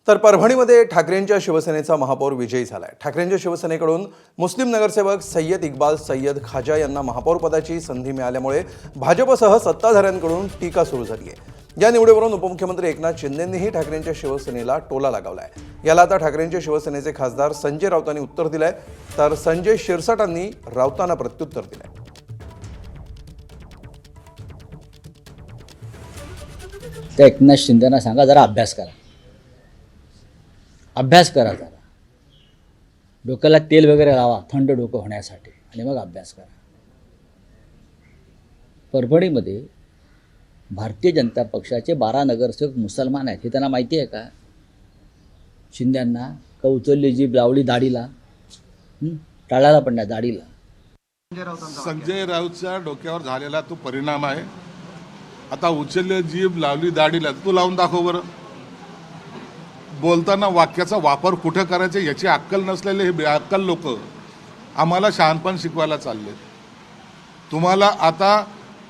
तर परभणीमध्ये ठाकरेंच्या शिवसेनेचा महापौर विजयी झालाय। ठाकरेंच्या शिवसेनेकडून मुस्लिम नगरसेवक सय्यद इक्बाल सय्यद खाजा यांना महापौरपदाची संधी मिळाल्यामुळे भाजपसह सत्ताधाऱ्यांकडून टीका सुरू झाली आहे। या निवडीवरून उपमुख्यमंत्री एकनाथ शिंदेंनीही ठाकरेंच्या शिवसेनेला टोला लगावलाय। याला आता ठाकरेंच्या शिवसेनेचे खासदार संजय राऊतांनी उत्तर दिलंय, तर संजय शिरसाटांनी राऊतांना प्रत्युत्तर दिलंय। त्या एकनाथ शिंदेना सांगा जरा अभ्यास करा, अभ्यास करा जरा, डोक्याला तेल वगैरे लावा थंड डोकं होण्यासाठी आणि मग अभ्यास करा। परभणीमध्ये भारतीय जनता पक्षाचे 12 नगरसेवक मुसलमान आहेत हे त्यांना माहिती आहे का? शिंद्यांना का उचलली जीभ लावली दाढीला, टाळाला पण नाही दाढीला। संजय राऊतच्या डोक्यावर झालेला तो परिणाम आहे। आता उचलली जीभ लावली दाढीला, तू लावून दाखव बरं। बोलताना वाक्याचा वापर कुठं करायचा याची अक्कल नसलेले हे बेअक्कल लोक आम्हाला शहाणपण शिकवायला चालले। तुम्हाला आता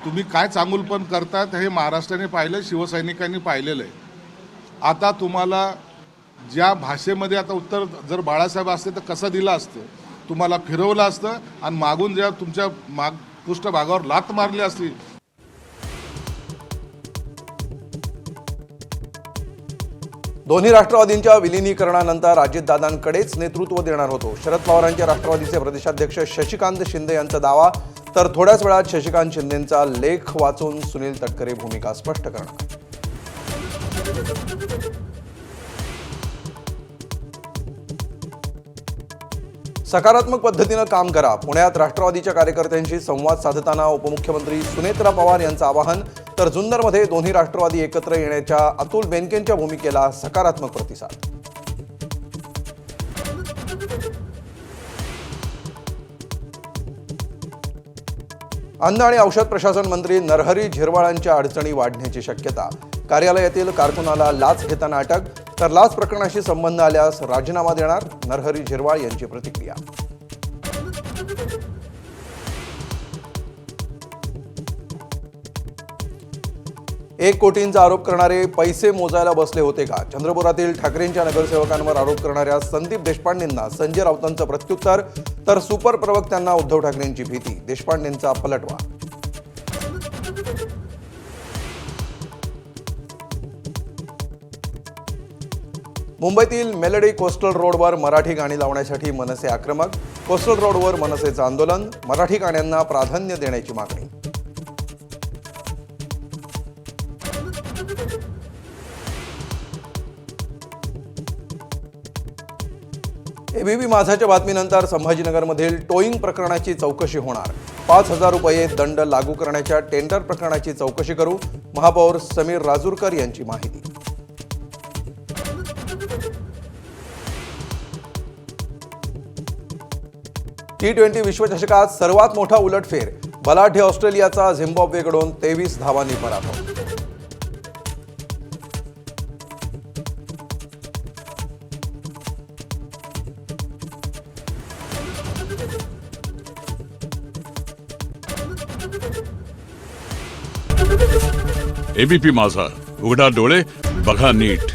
तुम्ही काय चांगुलपण करतात हे महाराष्ट्राने पाहिलं, शिवसैनिकांनी पाहिलेलं आहे। आता तुम्हाला ज्या भाषेमध्ये आता उत्तर जर बाळासाहेब असते तर कसं दिलं असतं, तुम्हाला फिरवलं असतं आणि मागून ज्या तुमच्या पृष्ठभागावर लात मारली असती। दोन्ही राष्ट्रवादींच्या विलीनीकरणानंतर अजितदादांकडेच नेतृत्व देणार होतो, शरद पवारांच्या राष्ट्रवादीचे प्रदेशाध्यक्ष शशिकांत शिंदे यांचा दावा। तर थोड्याच वेळात शशिकांत शिंदेंचा लेख वाचून सुनील तटकरे भूमिका स्पष्ट करणार। सकारात्मक पद्धतीनं काम करा, पुण्यात राष्ट्रवादीच्या कार्यकर्त्यांशी संवाद साधताना उपमुख्यमंत्री सुनेत्रा पवार यांचं आवाहन। तर जुन्नरमध्ये दोन्ही राष्ट्रवादी एकत्र येण्याच्या अतुल बेनकेंच्या भूमिकेला सकारात्मक प्रतिसाद। अन्न आणि औषध प्रशासन मंत्री नरहरी झिरवाळांच्या अडचणी वाढण्याची शक्यता, कार्यालयातील कारकुनाला लाच घेताना अटक। तर लाच प्रकरणाशी संबंध आल्यास राजीनामा देणार, नरहरी झिरवाळ यांची प्रतिक्रिया। 1 कोटींचा आरोप करणारे पैसे मोजायला बसले होते का? चंद्रपुरातील ठाकरेंच्या नगरसेवकांवर आरोप करणाऱ्या संदीप देशपांडेंना संजय राऊतांचं प्रत्युत्तर। तर सुपर प्रवक्त्यांना उद्धव ठाकरेंची भीती, देशपांडेंचा पलटवार। मुंबईतील मेलडी कोस्टल रोडवर मराठी गाणी लावण्यासाठी मनसे आक्रमक, कोस्टल रोडवर मनसेचं आंदोलन, मराठी गाण्यांना प्राधान्य देण्याची मागणी। एबीपी माझाच्या बातमीनंतर संभाजीनगरमधील टोईंग प्रकरणाची चौकशी होणार, 5,000 रुपये दंड लागू करण्याच्या टेंडर प्रकरणाची चौकशी करू, महापौर समीर राजूरकर यांची माहिती। T20 विश्वचषकात सर्वात मोठा उलटफेर, बलाढ्य ऑस्ट्रेलियाचा झिम्बाब्वेकडून 23 धावांनी पराभव। एबीपी माझा, उघडा डोळे बघा नीट।